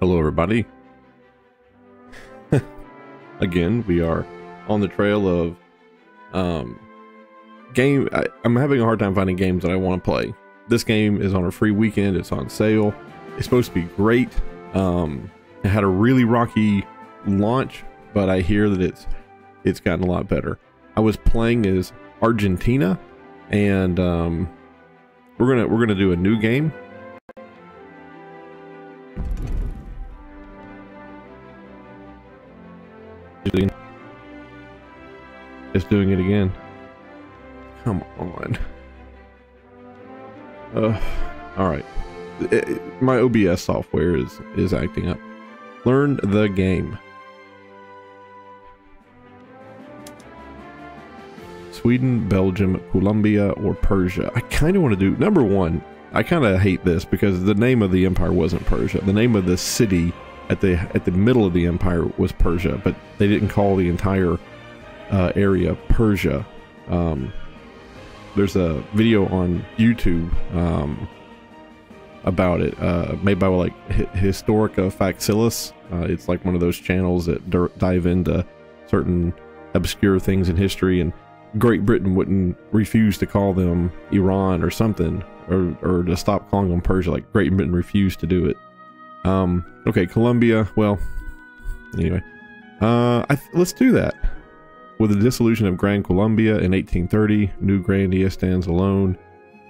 Hello everybody. Again, we are on the trail of I'm having a hard time finding games that I want to play. This game is on a free weekend. It's on sale. It's supposed to be great. It had a really rocky launch, but I hear that it's gotten a lot better. I was playing as Argentina, and we're gonna do a new game. Just doing it again. Come on. All right. My OBS software is acting up. Learn the game. Sweden, Belgium, Colombia, or Persia. I kind of want to do number one. I kind of hate this because the name of the empire wasn't Persia. The name of the city at the middle of the empire was Persia, but they didn't call the entire area Persia. There's a video on YouTube about it, made by like Historica Facilis. It's like one of those channels that dive into certain obscure things in history, and Great Britain wouldn't refuse to call them Iran or something, or to stop calling them Persia. Like Great Britain refused to do it. Okay, Colombia. Well, anyway, let's do that. With the dissolution of Gran Colombia in 1830, New Grandia stands alone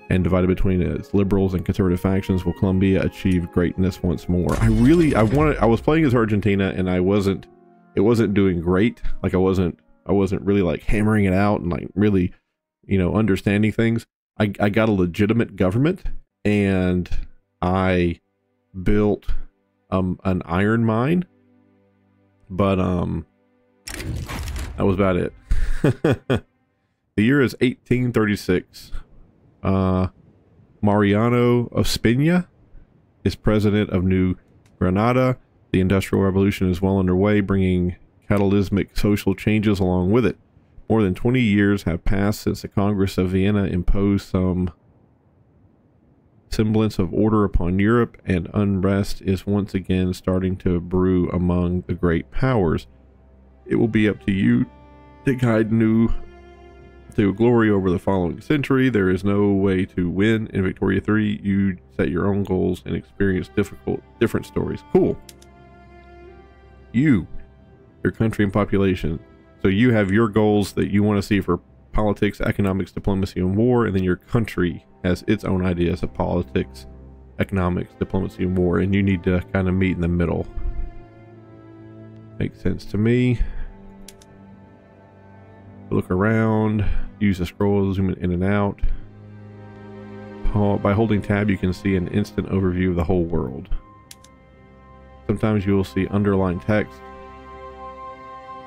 and divided between its liberals and conservative factions. Will Colombia achieve greatness once more? I was playing as Argentina, and it wasn't doing great. Like I wasn't really like hammering it out and like really, understanding things. I got a legitimate government, and I built an iron mine, but that was about it. The year is 1836. Mariano Ospina is president of New Granada. The Industrial Revolution is well underway, bringing catalytic social changes along with it. More than 20 years have passed since the Congress of Vienna imposed some semblance of order upon Europe, and unrest is once again starting to brew among the great powers. It will be up to you to guide new to glory over the following century. There is no way to win. In Victoria 3, you set your own goals and experience different stories. Cool. Your country and population. So you have your goals that you want to see for politics, economics, diplomacy, and war, and then your country has its own ideas of politics, economics, diplomacy, and war, and you need to kind of meet in the middle. Makes sense to me. Look around, use the scroll, zoom in and out. By holding tab, you can see an instant overview of the whole world. Sometimes you will see underlined text.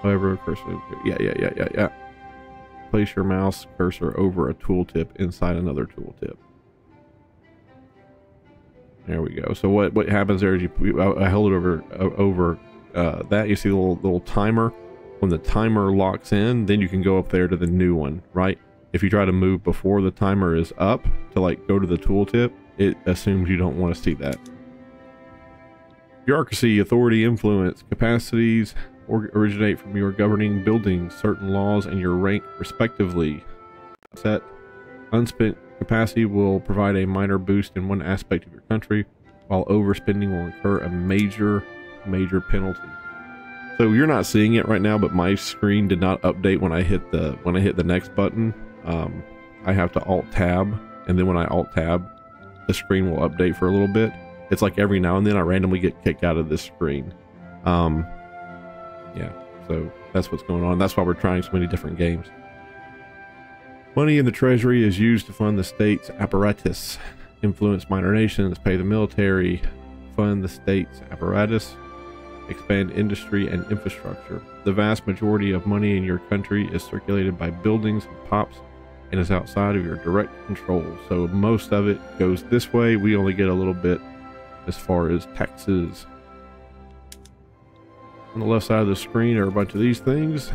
However, cursor, yeah. Place your mouse cursor over a tooltip inside another tooltip. There we go. So what happens there is I hold it over that. You see the little timer. When the timer locks in, then you can go up there to the new one, right? If you try to move before the timer is up to like go to the tooltip, it assumes you don't want to see that. Bureaucracy, authority, influence, capacities originate from your governing buildings, certain laws, and your rank respectively. Set. Unspent capacity will provide a minor boost in one aspect of your country, while overspending will incur a major penalty. So you're not seeing it right now, but my screen did not update when I hit the next button. I have to Alt Tab, and then when I Alt Tab, the screen will update for a little bit. It's like every now and then I randomly get kicked out of this screen. Yeah, so that's what's going on. That's why we're trying so many different games. Money in the treasury is used to fund the state's apparatus, influence minor nations, pay the military, fund the state's apparatus, expand industry and infrastructure. The vast majority of money in your country is circulated by buildings and pops and is outside of your direct control. So most of it goes this way. We only get a little bit as far as taxes. On the left side of the screen are a bunch of these things.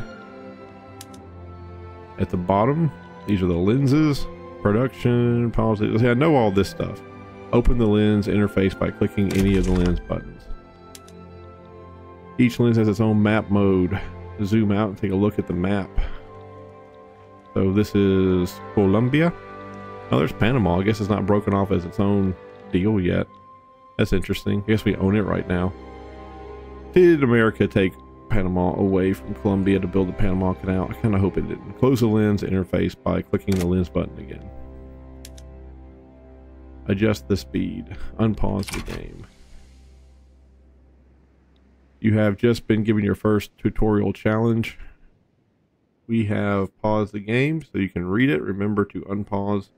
At the bottom, these are the lenses, production, policy. See, I know all this stuff. Open the lens interface by clicking any of the lens buttons. Each lens has its own map mode. Zoom out and take a look at the map. So this is Colombia. Oh, there's Panama. I guess it's not broken off as its own deal yet. That's interesting. I guess we own it right now. Did America take Panama away from Colombia to build the Panama Canal? I kind of hope it didn't. Close the lens interface by clicking the lens button again. Adjust the speed. Unpause the game. You have just been given your first tutorial challenge. We have paused the game so you can read it. Remember to unpause.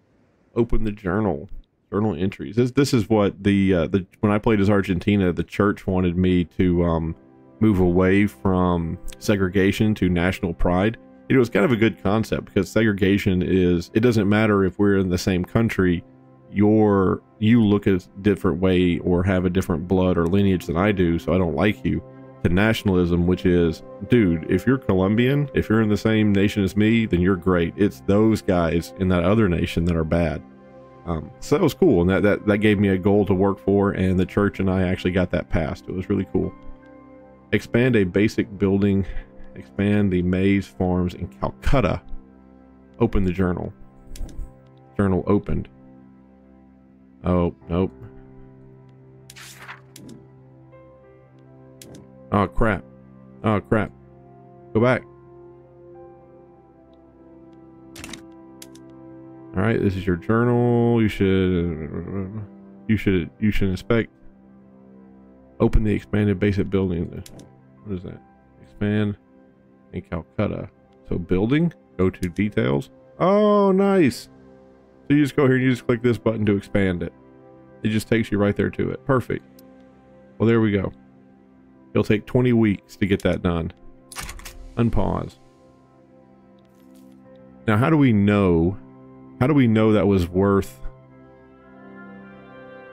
Open the journal. Journal entries. This is what the when I played as Argentina, the church wanted me to move away from segregation to national pride. It was kind of a good concept because segregation is, it doesn't matter if we're in the same country, you look a different way or have a different blood or lineage than I do, so I don't like you. To nationalism, which is, dude, if you're Colombian, if you're in the same nation as me, then you're great. It's those guys in that other nation that are bad. So that was cool, and that gave me a goal to work for, and the church and I actually got that passed. It was really cool. Expand a basic building. Expand the maize farms in Calcutta. Open the journal. Journal opened. Oh, nope. Oh, crap. Oh, crap. Go back. All right, this is your journal. You should inspect. Open the expanded basic building. What is that? Expand in Calcutta. So building, go to details. Oh, nice. So you just go here and you just click this button to expand it. It just takes you right there to it. Perfect. Well, there we go. It'll take 20 weeks to get that done. Unpause. Now, how do we know that was worth?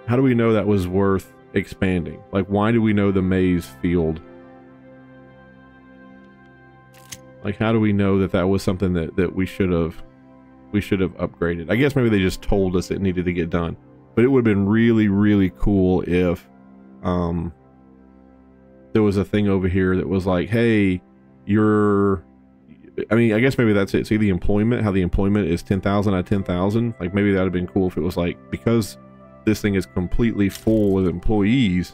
How do we know that was worth expanding? Like, why do we know the maize field? Like, how do we know that that was something that we should have upgraded? I guess maybe they just told us it needed to get done, but it would have been really, really cool if there was a thing over here that was like, hey, I mean, I guess maybe that's it. See the employment, how the employment is 10,000 out of 10,000. Like, maybe that would have been cool if it was like, because this thing is completely full with employees,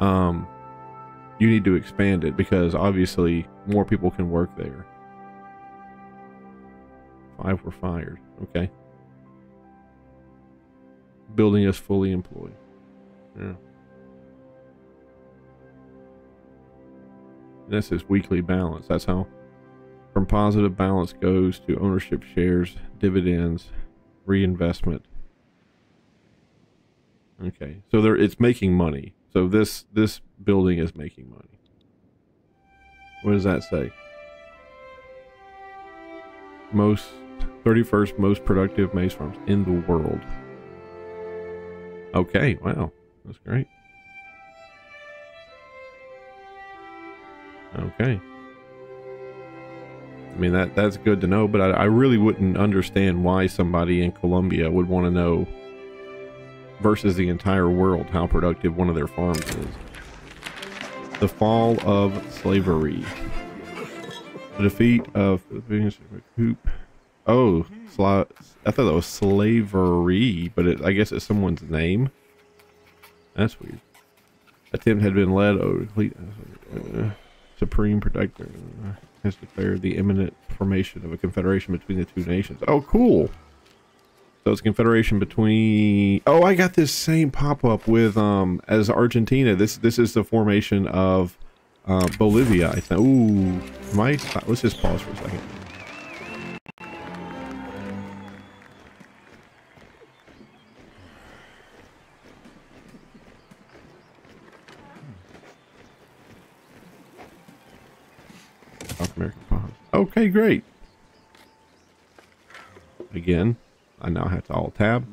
you need to expand it because obviously more people can work there. 5 were fired. Okay. Building is fully employed. Yeah. This is weekly balance. That's how from positive balance goes to ownership shares, dividends, reinvestment. Okay, so it's making money. So this building is making money. What does that say? 31st most productive maize farms in the world. Okay, wow, that's great. Okay. I mean, that's good to know, but I really wouldn't understand why somebody in Colombia would want to know versus the entire world how productive one of their farms is. The fall of slavery. The defeat of oh, I thought that was slavery, but I guess it's someone's name. That's weird. Attempt had been led over Supreme Protector has declared the imminent formation of a confederation between the two nations. Oh, cool. So it's a confederation between... Oh, I got this same pop-up with as Argentina. This is the formation of Bolivia, I think. Ooh, let's just pause for a second. South American pause. Okay, great. Again, I now have to alt tab.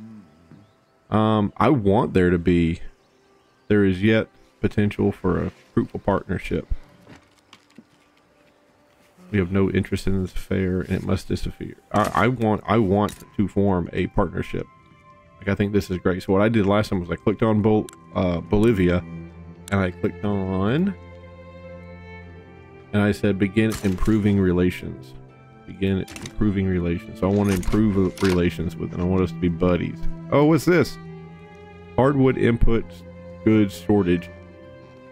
I want there is yet potential for a fruitful partnership. We have no interest in this affair and it must disappear. I want to form a partnership. Like, I think this is great. So what I did last time was I clicked on Bolivia And I clicked on, and I said begin improving relations. Begin improving relations. So I want to improve relations with them. I want us to be buddies. Oh, what's this? Hardwood input goods shortage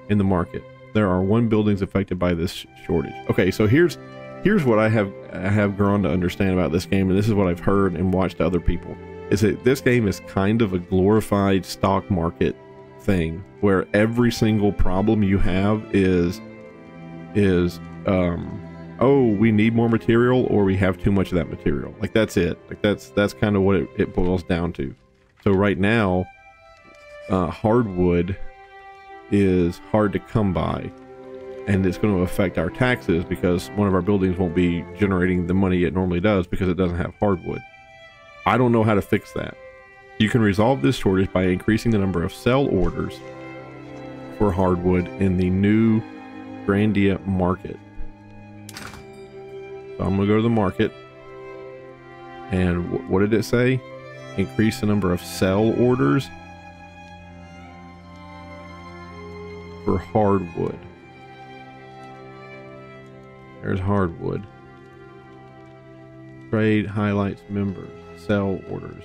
in the market. There are 1 buildings affected by this shortage. Okay, so here's what I have grown to understand about this game, and this is what I've heard and watched other people. Is that this game is kind of a glorified stock market thing where every single problem you have is oh, we need more material, or we have too much of that material. Like, that's it. Like, that's kind of what it boils down to. So right now, hardwood is hard to come by, and it's going to affect our taxes because one of our buildings won't be generating the money it normally does because it doesn't have hardwood. I don't know how to fix that. You can resolve this shortage by increasing the number of sell orders for hardwood in the new Grandia market. So I'm going to go to the market, and what did it say? Increase the number of sell orders for hardwood. There's hardwood. Trade highlights members. Sell orders.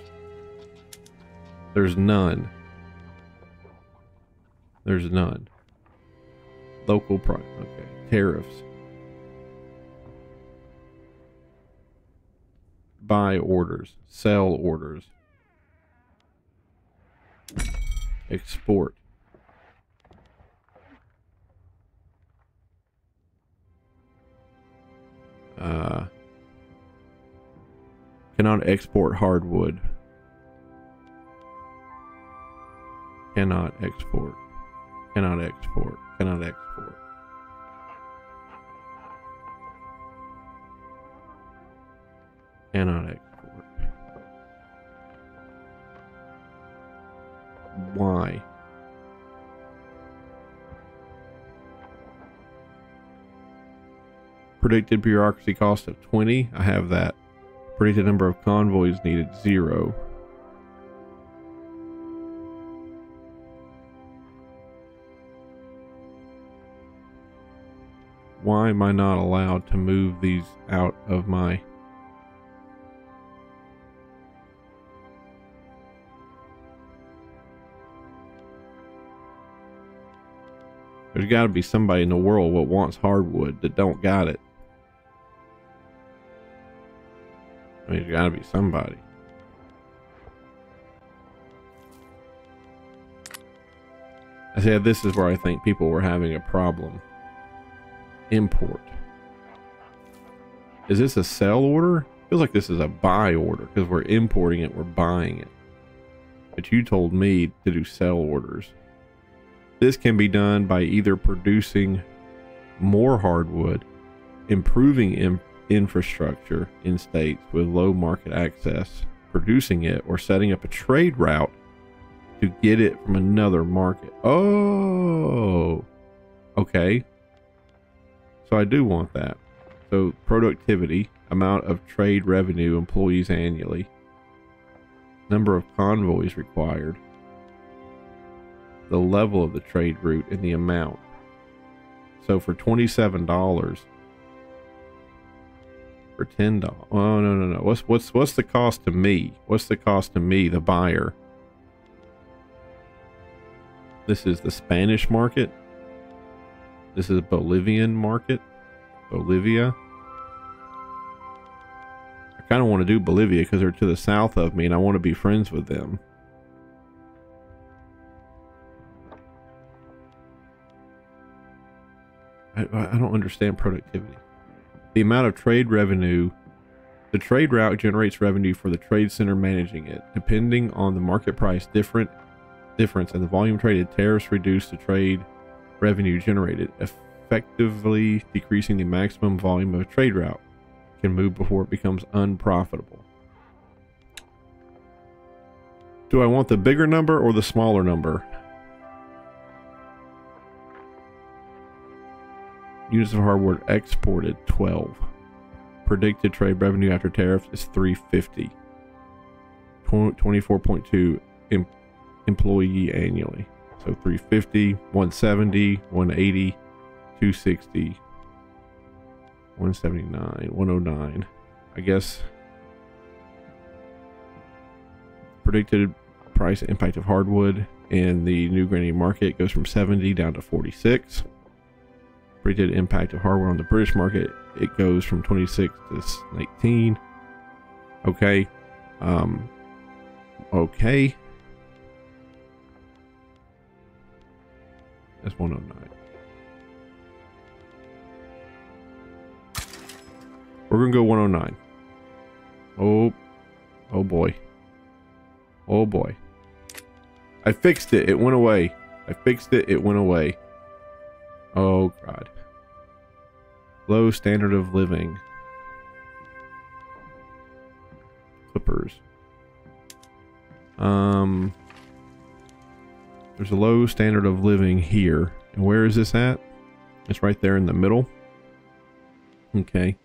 There's none. There's none. Local price. Okay. Tariffs. Buy orders. Sell orders. Export. Cannot export hardwood. Cannot export. Cannot export. Cannot export. Cannot export. Why? Predicted bureaucracy cost of 20. I have that. Predicted number of convoys needed 0. Why am I not allowed to move these out of my... There's got to be somebody in the world that wants hardwood that don't got it. I mean, there's got to be somebody. I said this is where I think people were having a problem. Import. Is this a sell order? Feels like this is a buy order because we're importing it, we're buying it. But you told me to do sell orders. This can be done by either producing more hardwood, improving infrastructure in states with low market access, producing it, or setting up a trade route to get it from another market. Oh, okay. So I do want that. So productivity, amount of trade revenue, employees annually, number of convoys required, the level of the trade route, and the amount. So for $27, for $10. Oh no. What's the cost to me? What's the cost to me, the buyer? This is the Spanish market. This is Bolivian market. Bolivia. I kind of want to do Bolivia because they're to the south of me and I want to be friends with them. I don't understand productivity. The amount of trade revenue. The trade route generates revenue for the trade center managing it. Depending on the market price difference and the volume traded, tariffs reduce the trade revenue generated, effectively decreasing the maximum volume of a trade route can move before it becomes unprofitable. Do I want the bigger number or the smaller number? Units of hardwood exported 12. Predicted trade revenue after tariffs is 350. 24.2 employee annually. So 350, 170, 180, 260, 179, 109. I guess predicted price impact of hardwood in the new granny market goes from 70 down to 46. Predicted impact of hardwood on the British market, it goes from 26 to 19. Okay. Okay. That's 109. We're gonna go 109. Oh boy. Oh boy. I fixed it. It went away. I fixed it. It went away. Oh God. Low standard of living. Clippers. There's a low standard of living here. And where is this at? It's right there in the middle. Okay.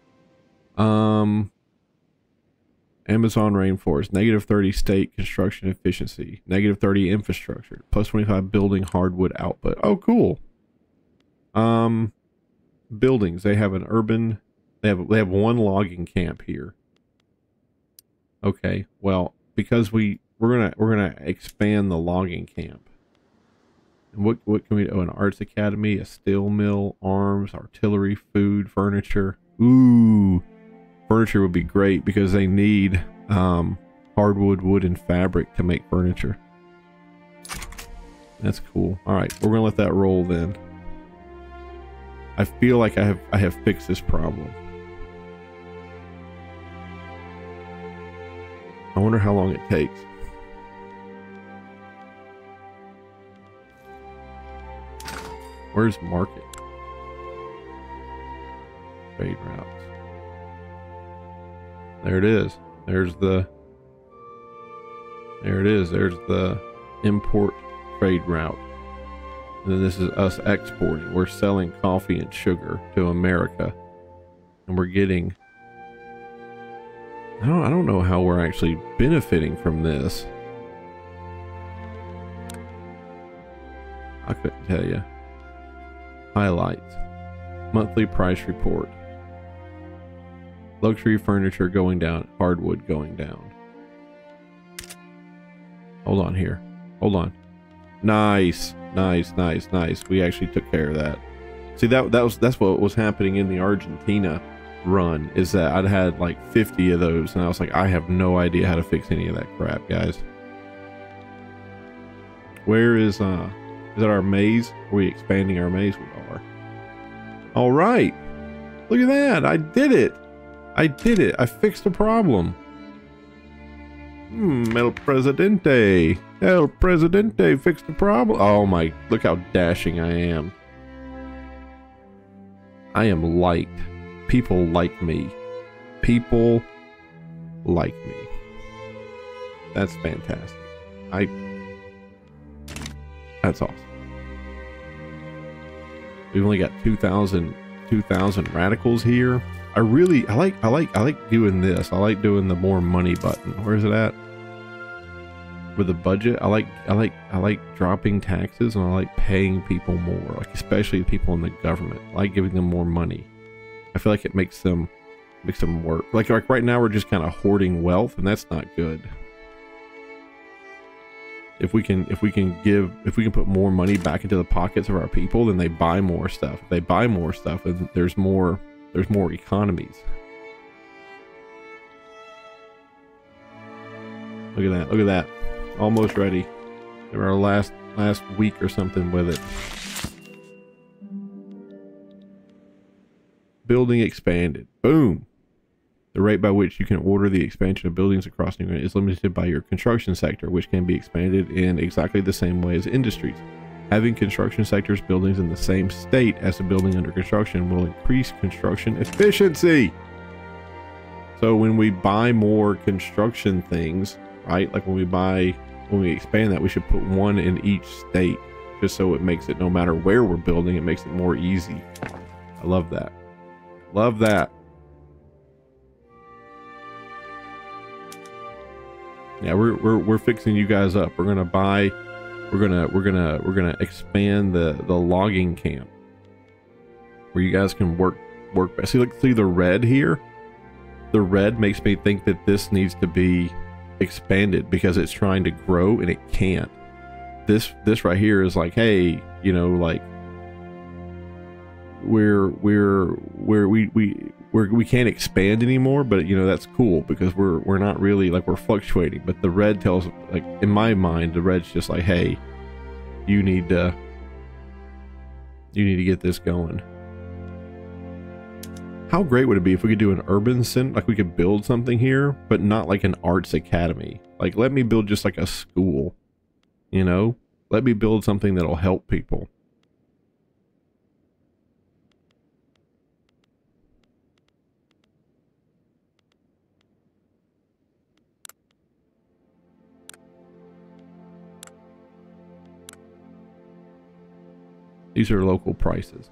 Amazon rainforest, -30 state construction efficiency, -30 infrastructure, +25 building hardwood output. Oh, cool. Buildings. They have an urban. They have one logging camp here. Okay. Well, because we're gonna expand the logging camp. And what can we do? Oh, an arts academy, a steel mill, arms, artillery, food, furniture. Ooh. Furniture would be great because they need hardwood, wood, and fabric to make furniture. That's cool. All right, we're gonna let that roll then. I feel like I have fixed this problem. I wonder how long it takes. Where's market? Trade routes. There it is. There it is. There's the import trade route. And then this is us exporting. We're selling coffee and sugar to America. And we're getting... I don't know how we're actually benefiting from this. I couldn't tell you. Highlights. Monthly price report. Luxury furniture going down. Hardwood going down. Hold on here. Hold on. Nice. Nice, nice, nice. We actually took care of that. See, that's what was happening in the Argentina run, is that I'd had like 50 of those, and I was like, I have no idea how to fix any of that crap, guys. Where is it our maze? Are we expanding our maze? We are. All right. Look at that. I did it. I did it. I fixed the problem. El Presidente. El Presidente fixed the problem. Oh my, look how dashing I am. I am liked. People like me. People like me. That's fantastic. That's awesome. We've only got 2,000 radicals here. I like doing this. I like doing the more money button. Where is it at? With the budget, I like dropping taxes, and I like paying people more, like especially people in the government. I like giving them more money. I feel like it makes them work. Like right now we're just kind of hoarding wealth, and that's not good. If we can put more money back into the pockets of our people, then they buy more stuff. If they buy more stuff, then there's more economies. Look at that. Look at that. Almost ready. They were our last week or something with it. Building expanded. Boom. The rate by which you can order the expansion of buildings across New England is limited by your construction sector, which can be expanded in exactly the same way as industries. Having construction sectors buildings in the same state as the building under construction will increase construction efficiency. So when we buy more construction things, right? Like when we expand that, we should put one in each state, just so it makes it, no matter where we're building, it makes it more easy. I love that. Love that. Yeah, we're fixing you guys up. We're gonna buy we're gonna expand the logging camp where you guys can work. See, look, see the red here. The red makes me think that this needs to be expanded because it's trying to grow and it can't. This right here is like, hey, you know, like we can't expand anymore, but you know that's cool because we're not really like we're fluctuating. But the red tells, like in my mind, the red's just like, hey, you need to get this going. How great would it be if we could do an urban center, like we could build something here, but not like an arts academy. Like let me build just like a school, you know? Let me build something that'll help people. These are local prices.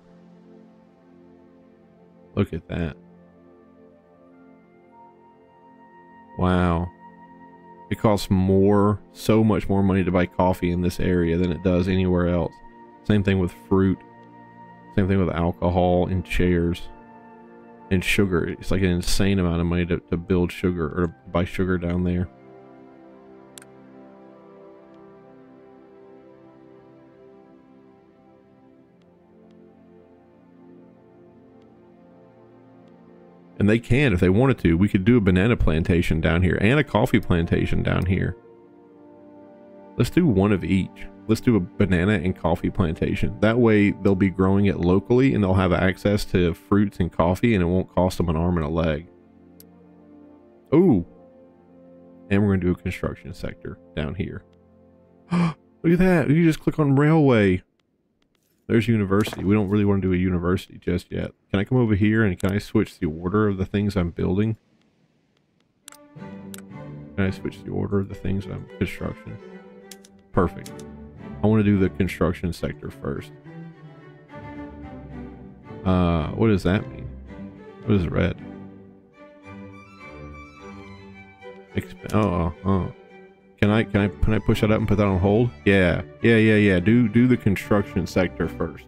Look at that. Wow. It costs more, so much more money to buy coffee in this area than it does anywhere else. Same thing with fruit. Same thing with alcohol and chairs. And sugar. It's like an insane amount of money to build sugar or to buy sugar down there. And they can, if they wanted to. We could do a banana plantation down here and a coffee plantation down here. Let's do one of each. Let's do a banana and coffee plantation. That way they'll be growing it locally and they'll have access to fruits and coffee and it won't cost them an arm and a leg. Ooh. And we're going to do a construction sector down here. Look at that. You just click on railway. There's university. We don't really want to do a university just yet. Can I come over here and can I switch the order of the things I'm building? Can I switch the order of the things I'm construction? Perfect. I want to do the construction sector first. What does that mean? What is red? Can I push that up and put that on hold? Yeah. Do the construction sector first.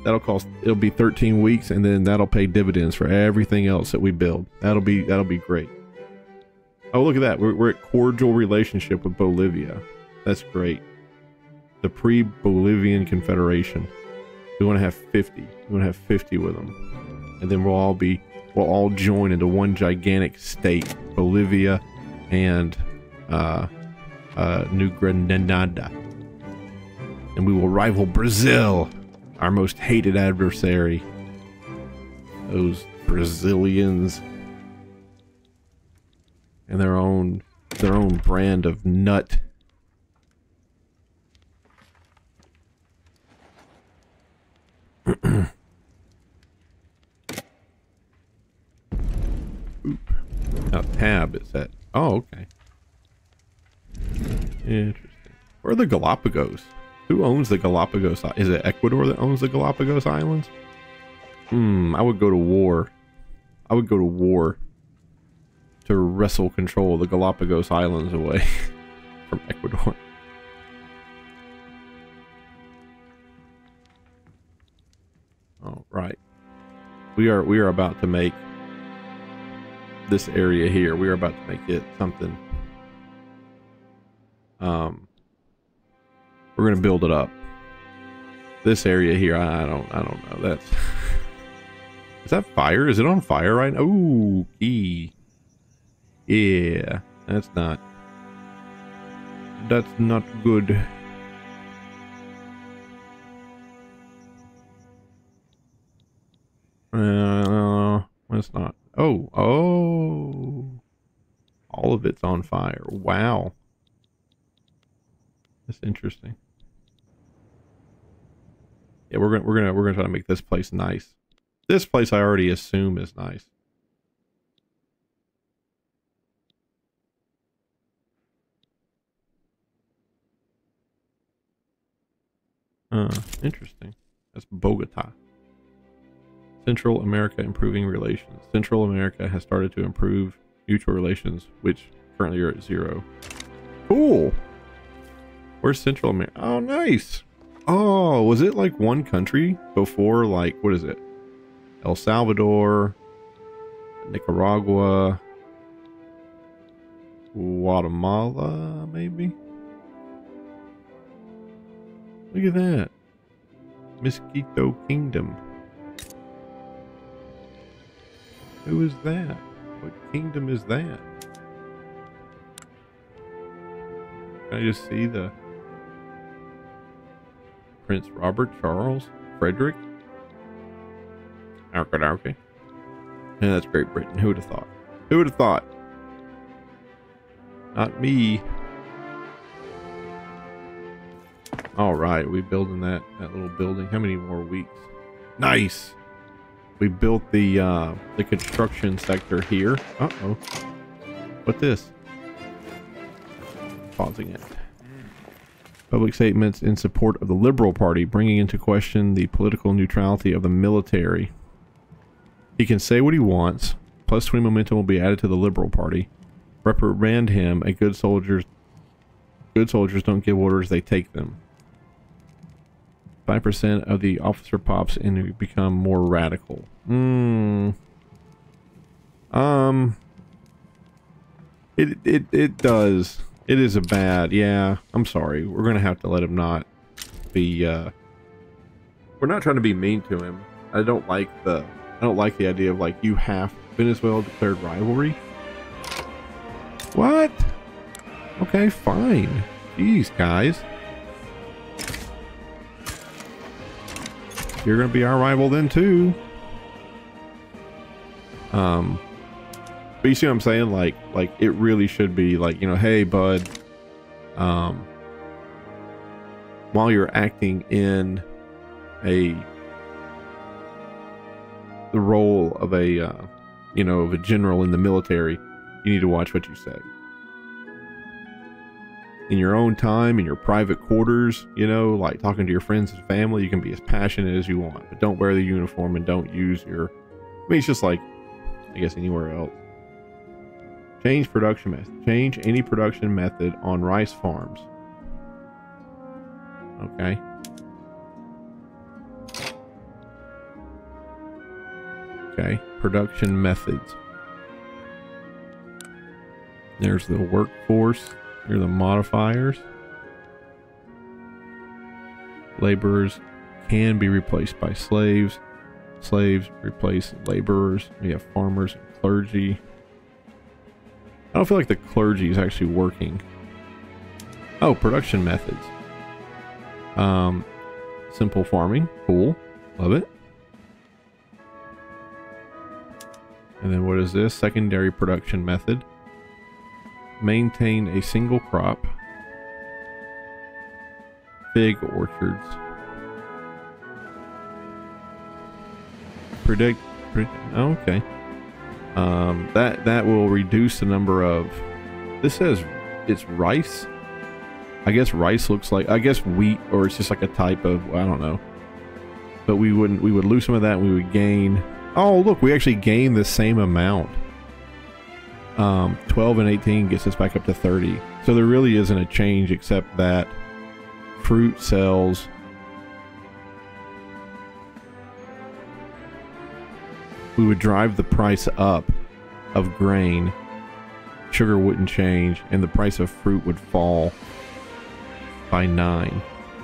That'll cost, it'll be 13 weeks and then that'll pay dividends for everything else that we build. That'll be great. Oh, look at that. We're at cordial relationship with Bolivia. That's great. The pre-Bolivian Confederation. We want to have 50. We want to have 50 with them. And then we'll all join into one gigantic state. Bolivia and New Granada. And we will rival Brazil, our most hated adversary. Those Brazilians and their own brand of nut. Oop. Now tab is at. Oh, okay. Interesting. Where are the Galapagos? Who owns the Galapagos? Is it Ecuador that owns the Galapagos Islands? I would go to war. I would go to war to wrestle control of the Galapagos Islands away from Ecuador. All right. We are about to make this area here. We are about to make it something. We're gonna build it up. This area here, I don't know. That's is that fire? Is it on fire right now? Ooh, yeah, that's not good. It's not. Oh, all of it's on fire. Wow, that's interesting. Yeah, we're gonna try to make this place nice. This place I already assume is nice. Interesting. That's Bogota. Central America improving relations. Central America has started to improve mutual relations, which currently are at 0. Cool. Where's Central America? Oh, nice. Oh, was it like one country before, like, what is it? El Salvador, Nicaragua, Guatemala, maybe? Look at that. Mosquito Kingdom. Who is that? What kingdom is that? Can I just see the Prince Robert, Charles, Frederick? Okay. And that's Great Britain. Who would have thought? Who would have thought? Not me. All right, we building that little building. How many more weeks? Nice. We built the construction sector here. Uh-oh. What this? Pausing it. Public statements in support of the Liberal Party, bringing into question the political neutrality of the military. He can say what he wants. Plus 20 momentum will be added to the Liberal Party. Reprimand him. Good soldiers don't give orders, they take them. 5% of the officer pops and become more radical. It does. It is a bad, yeah, I'm sorry. We're gonna have to let him not be, we're not trying to be mean to him. I don't like the idea of like, you have Venezuela declared rivalry. What? Okay, fine. Jeez, guys. You're gonna be our rival then too. But you see what I'm saying? Like it really should be like, you know, hey bud, while you're acting in the role of a you know, of a general in the military, you need to watch what you say. In your own time, in your private quarters, you know, like talking to your friends and family, you can be as passionate as you want, but don't wear the uniform and don't use your, I mean, it's just like, I guess anywhere else. Change production method. Change any production method on rice farms. Okay. Okay, production methods. There's the workforce. Here are the modifiers. Laborers can be replaced by slaves. Slaves replace laborers. We have farmers and clergy. I don't feel like the clergy is actually working. Oh, production methods. Simple farming. Cool. Love it. And then what is this? Secondary production method. Maintain a single crop. Fig orchards. Predict. Oh, okay. That will reduce the number of. This says it's rice. I guess rice looks like, I guess wheat, or it's just like a type of, I don't know. But we would lose some of that and we would gain. Oh, look, we actually gain the same amount. 12 and 18 gets us back up to 30. So there really isn't a change except that fruit sells. We would drive the price up of grain. Sugar wouldn't change, and the price of fruit would fall by 9.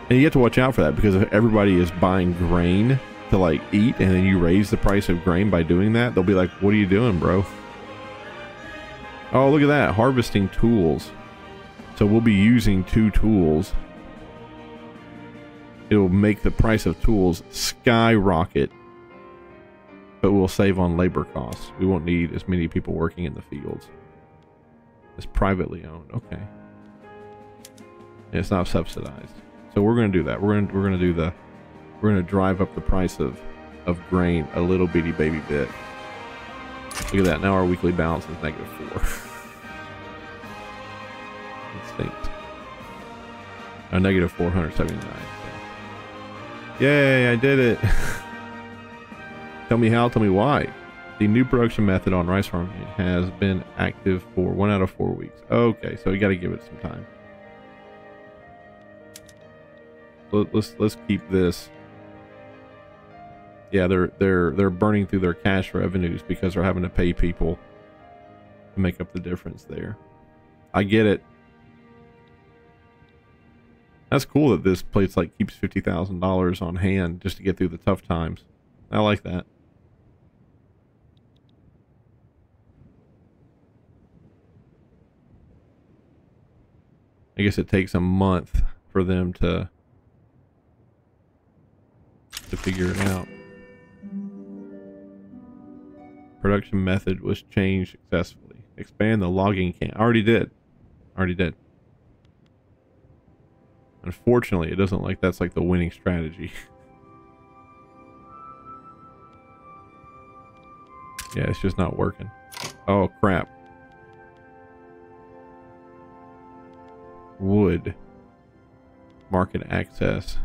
And you have to watch out for that, because if everybody is buying grain to like eat, and then you raise the price of grain by doing that, they'll be like, what are you doing, bro? Oh, look at that. Harvesting tools. So we'll be using 2 tools. It will make the price of tools skyrocket. But we'll save on labor costs. We won't need as many people working in the fields. It's privately owned. Okay. And it's not subsidized. So we're going to do that. We're going to drive up the price of grain a little bitty baby bit. Look at that. Now our weekly balance is -4. Instinct. A -479. So. Yay, I did it. Tell me how, tell me why. The new production method on rice farming has been active for 1 out of 4 weeks. Okay, so you got to give it some time. let's keep this. Yeah, they're burning through their cash revenues because they're having to pay people to make up the difference there. I get it. That's cool that this place like keeps $50,000 on hand just to get through the tough times. I like that. I guess it takes a month for them to figure it out. Production method was changed successfully. Expand the logging camp. Already did. Unfortunately, it doesn't like that's like the winning strategy. Yeah, it's just not working. Oh, crap. Wood. Market access.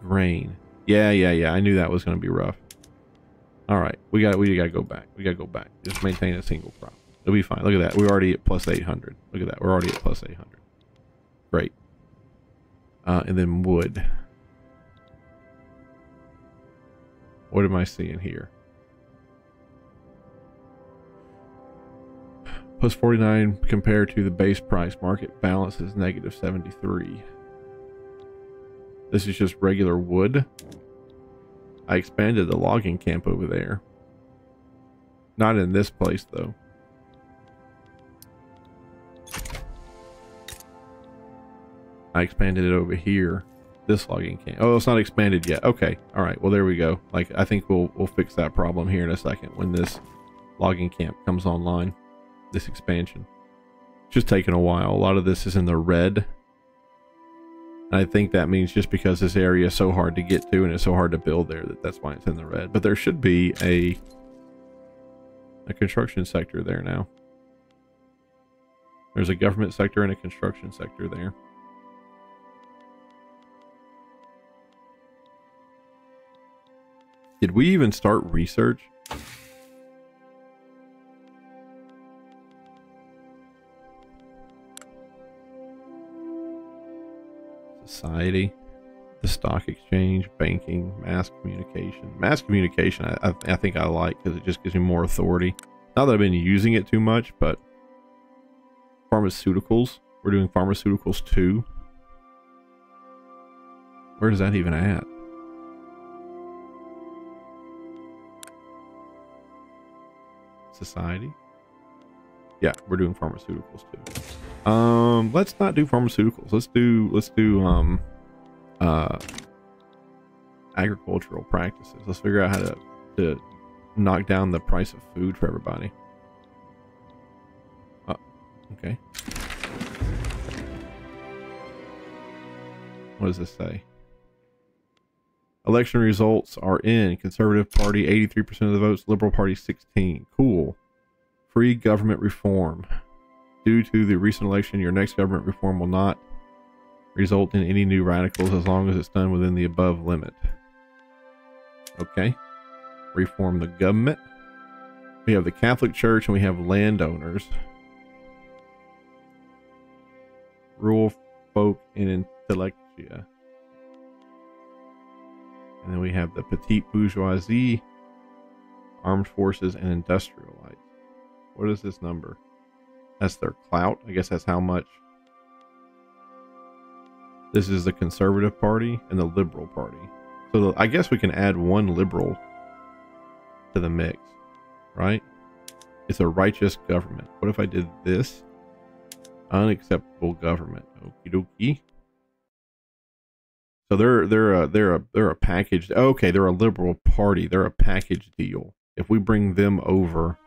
Grain. Yeah. I knew that was going to be rough. All right, we gotta go back. Just maintain a single crop. It'll be fine. Look at that. We're already at plus 800. Look at that. We're already at plus 800. Great. And then wood. What am I seeing here? Plus 49 compared to the base price. Market balance is negative 73. This is just regular wood. I expanded the logging camp over there. Not in this place, though. I expanded it over here. This logging camp. Oh, it's not expanded yet. Okay. All right. Well, there we go. Like, I think we'll fix that problem here in a second when this logging camp comes online. This expansion. It's just taking a while. A lot of this is in the red. I think that means just because this area is so hard to get to and it's so hard to build there that's why it's in the red. But there should be a construction sector there now. There's a government sector and a construction sector there. Did we even start research? Society, the stock exchange, banking, mass communication. Mass communication I think I like because it just gives me more authority. Not that I've been using it too much, but pharmaceuticals. We're doing pharmaceuticals too. Where is that even at? Society. Yeah, we're doing pharmaceuticals too. Let's not do pharmaceuticals. Let's do agricultural practices. Let's figure out how to knock down the price of food for everybody. Okay. What does this say? Election results are in. Conservative Party 83% of the votes, Liberal Party 16. Cool. Free government reform. Due to the recent election, your next government reform will not result in any new radicals as long as it's done within the above limit. Okay. Reform the government. We have the Catholic Church and we have landowners. Rural folk and intellectia. And then we have the petite bourgeoisie, armed forces, and industrialites. What is this number? That's their clout. I guess that's how much. This is the Conservative Party and the Liberal Party. So I guess we can add one liberal to the mix, right? It's a righteous government. What if I did this? Unacceptable government. Okie dokie. So they're a package. Okay, they're a liberal party. They're a package deal. If we bring them over,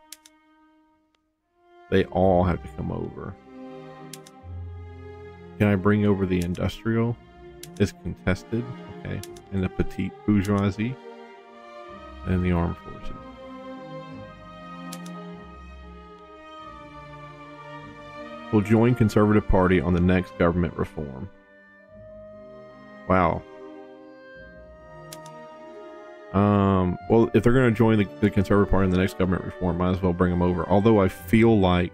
they all have to come over. Can I bring over the industrial? It's contested. Okay, and the petite bourgeoisie and the armed forces. We'll join Conservative Party on the next government reform. Wow. Well, if they're going to join the Conservative Party in the next government reform, might as well bring them over. Although I feel like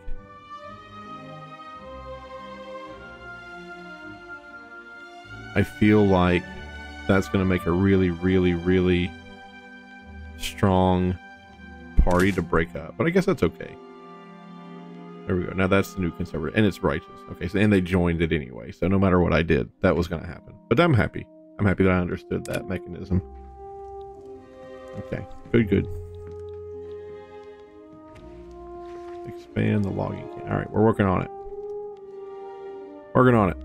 I feel like that's going to make a really, really, really strong party to break up. But I guess that's okay. There we go. Now that's the new conservative, and it's righteous. Okay, so and they joined it anyway. So no matter what I did, that was going to happen. But I'm happy. I'm happy that I understood that mechanism. Okay, good, good. Expand the logging camp. All right, we're working on it. Working on it.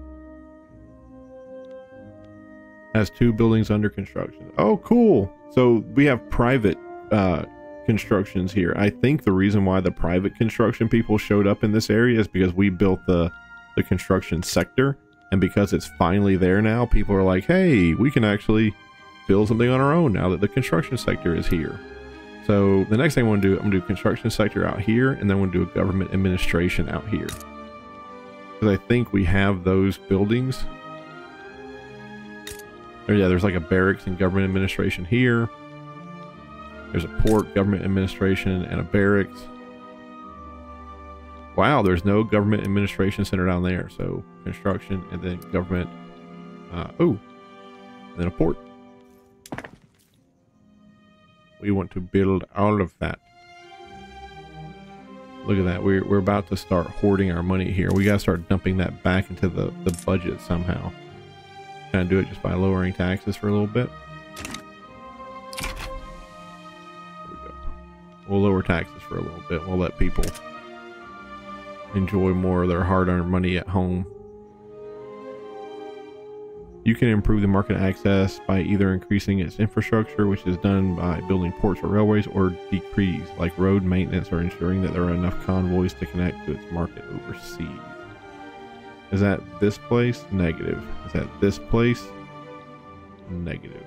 Has 2 buildings under construction. Oh, cool. So we have private constructions here. I think the reason why the private construction people showed up in this area is because we built the construction sector, and because it's finally there now, people are like, hey, we can actually build something on our own now that the construction sector is here. So the next thing I want to do, I'm going to do construction sector out here, and then I'm going to do a government administration out here, because I think we have those buildings. Oh yeah, there's like a barracks and government administration here. There's a port, government administration, and a barracks. Wow, there's no government administration center down there. So construction and then government. And then a port. We want to build all of that. Look at that. We're about to start hoarding our money here. We gotta start dumping that back into the budget somehow. Can I do it just by lowering taxes for a little bit? There we go. We'll lower taxes for a little bit. We'll let people enjoy more of their hard-earned money at home. You can improve the market access by either increasing its infrastructure, which is done by building ports or railways, or decrease, like road maintenance, or ensuring that there are enough convoys to connect to its market overseas. Is that this place? Negative. Is that this place? Negative.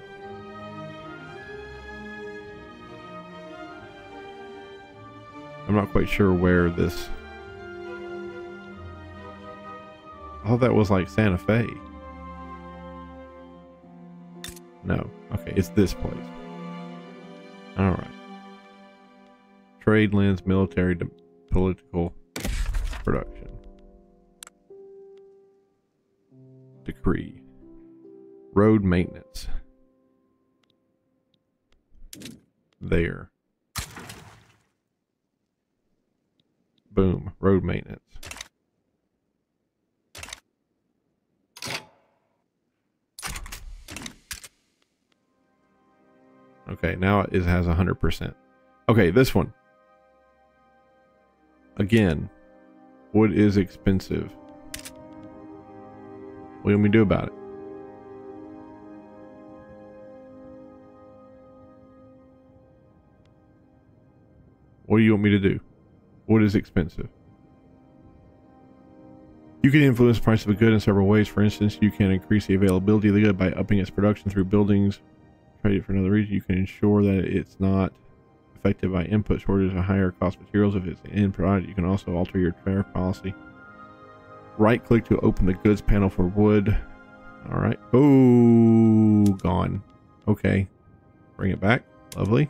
I'm not quite sure where this... Oh, that was like Santa Fe. No. Okay, it's this place. Alright. Trade lends military to political production. Decree. Road maintenance. There. Boom. Road maintenance. Okay, now it has 100%. Okay, this one. Again, wood is expensive. What do we do about it? What do you want me to do? Wood is expensive. You can influence the price of a good in several ways. For instance, you can increase the availability of the good by upping its production through buildings. Trade it for another region. You can ensure that it's not affected by input shortages or higher cost materials. If it's in product, you can also alter your tariff policy. Right click to open the goods panel for wood. All right. Oh, gone. Okay. Bring it back. Lovely.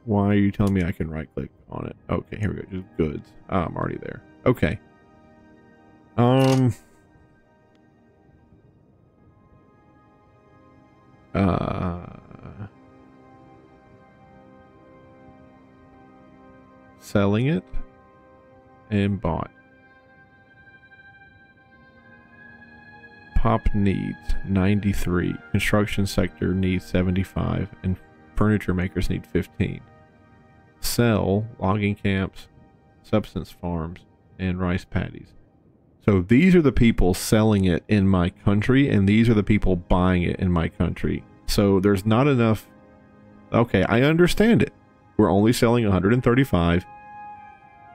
Why are you telling me I can right click on it? Okay, here we go. Just goods. Oh, I'm already there. Okay. Selling it and bought. Pop needs 93. Construction sector needs 75, and furniture makers need 15. Sell logging camps, substance farms, and rice paddies. So these are the people selling it in my country, and these are the people buying it in my country. So there's not enough. Okay, I understand it. We're only selling 135,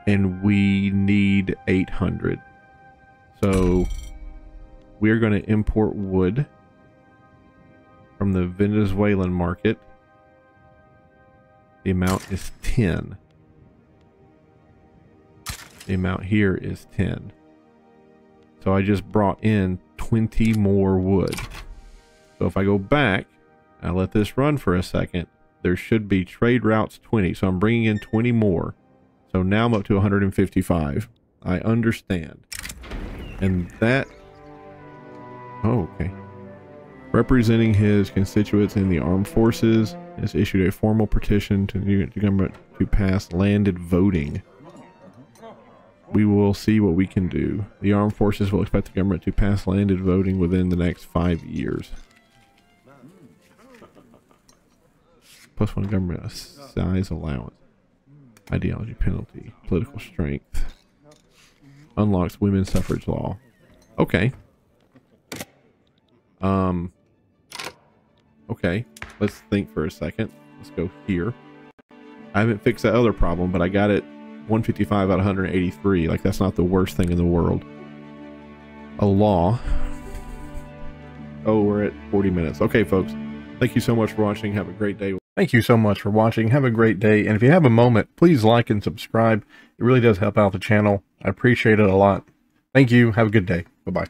and we need 800. So we are going to import wood from the Venezuelan market. The amount is 10. The amount here is 10. So I just brought in 20 more wood. So if I go back, I let this run for a second, there should be trade routes 20. So I'm bringing in 20 more. So now I'm up to 155. I understand. And that... Oh, okay. Representing his constituents in the armed forces, has issued a formal petition to the government to pass landed voting. We will see what we can do. The armed forces will expect the government to pass landed voting within the next 5 years. +1 government size allowance. Ideology penalty. Political strength. Unlocks women's suffrage law. Okay. Okay. Let's think for a second. Let's go here. I haven't fixed that other problem, but I got it 155 out of 183. Like, that's not the worst thing in the world. A law. Oh, we're at 40 minutes. Okay, folks. Thank you so much for watching. Have a great day. Thank you so much for watching. Have a great day. And if you have a moment, please like and subscribe. It really does help out the channel. I appreciate it a lot. Thank you. Have a good day. Bye-bye.